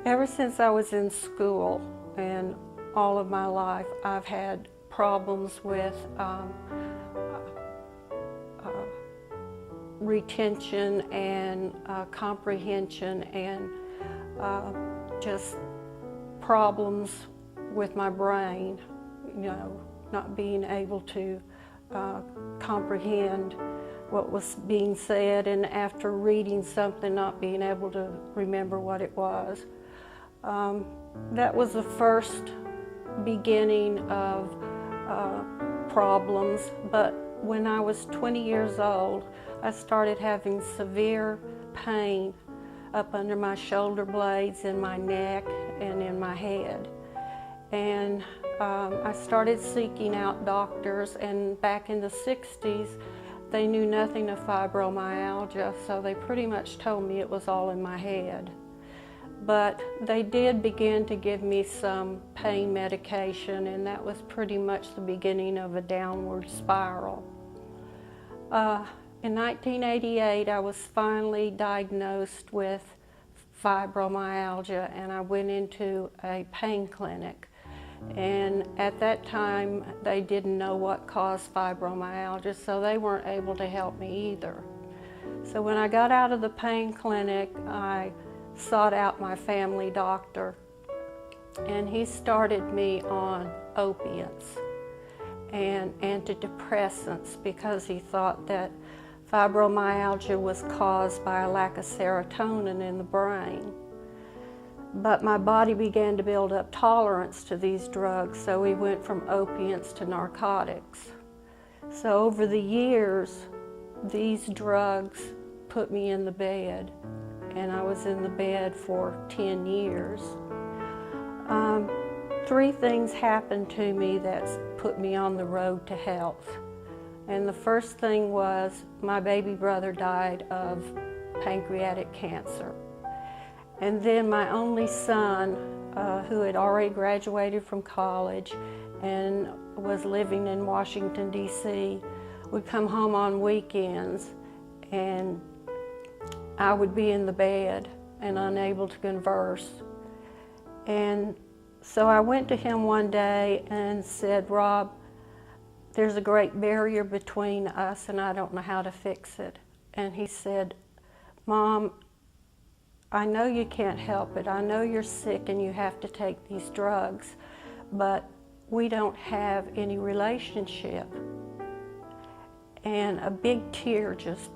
Ever since I was in school and all of my life, I've had problems with retention and comprehension and just problems with my brain, not being able to comprehend what was being said, and after reading something not being able to remember what it was. That was the first beginning of problems, but when I was 20 years old, I started having severe pain up under my shoulder blades, in my neck, and in my head. And I started seeking out doctors, and back in the 60s, they knew nothing of fibromyalgia, so they pretty much told me it was all in my head. But they did begin to give me some pain medication, and that was pretty much the beginning of a downward spiral. In 1988, I was finally diagnosed with fibromyalgia, and I went into a pain clinic. And at that time, they didn't know what caused fibromyalgia, so they weren't able to help me either. So when I got out of the pain clinic, I sought out my family doctor, and he started me on opiates and antidepressants because he thought that fibromyalgia was caused by a lack of serotonin in the brain. But my body began to build up tolerance to these drugs, so we went from opiates to narcotics. So over the years, these drugs put me in the bed, and I was in the bed for 10 years. Three things happened to me that put me on the road to health. And the first thing was my baby brother died of pancreatic cancer. And then my only son, who had already graduated from college and was living in Washington, D.C., would come home on weekends, and I would be in the bed and unable to converse. And so I went to him one day and said, "Rob, there's a great barrier between us, and I don't know how to fix it." And he said, "Mom, I know you can't help it. I know you're sick and you have to take these drugs, but we don't have any relationship." And a big tear just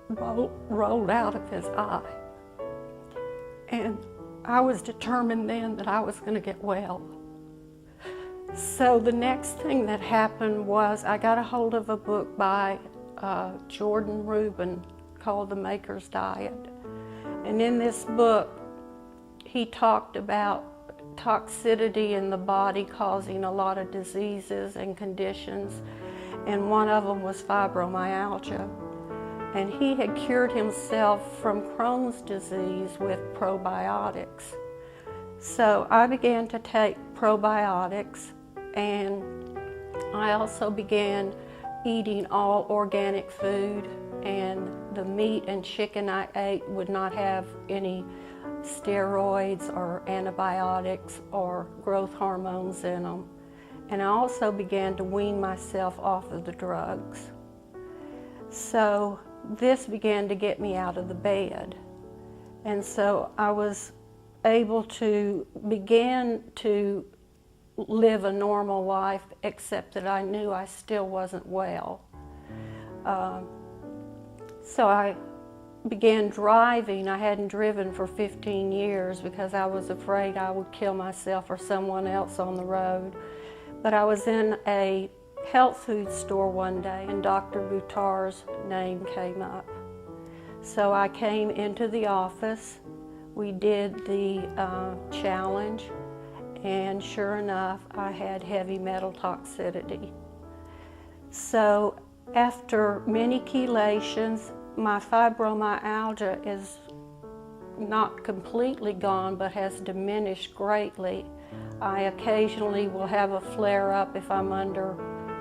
rolled out of his eye. And I was determined then that I was going to get well. So the next thing that happened was I got a hold of a book by Jordan Rubin called The Maker's Diet. And in this book, he talked about toxicity in the body causing a lot of diseases and conditions, and one of them was fibromyalgia. And he had cured himself from Crohn's disease with probiotics. So I began to take probiotics, and I also began eating all organic food, and the meat and chicken I ate would not have any steroids or antibiotics or growth hormones in them. And I also began to wean myself off of the drugs. So this began to get me out of the bed. And so I was able to begin to live a normal life, except that I knew I still wasn't well. So I began driving. I hadn't driven for 15 years because I was afraid I would kill myself or someone else on the road. But I was in a health food store one day, and Dr. Buttar's name came up. So I came into the office. We did the challenge, and sure enough, I had heavy metal toxicity. So after many chelations, my fibromyalgia is not completely gone, but has diminished greatly. I occasionally will have a flare-up if I'm under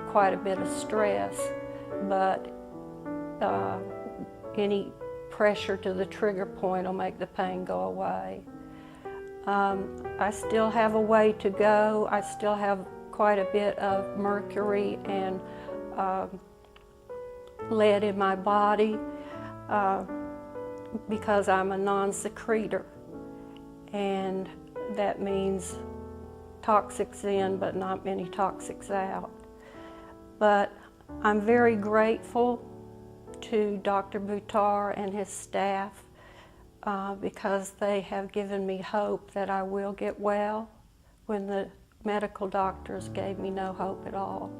quite a bit of stress, but any pressure to the trigger point will make the pain go away. I still have a way to go. I still have quite a bit of mercury and lead in my body because I'm a non-secretor, and that means toxics in but not many toxics out. But I'm very grateful to Dr. Buttar and his staff because they have given me hope that I will get well when the medical doctors gave me no hope at all.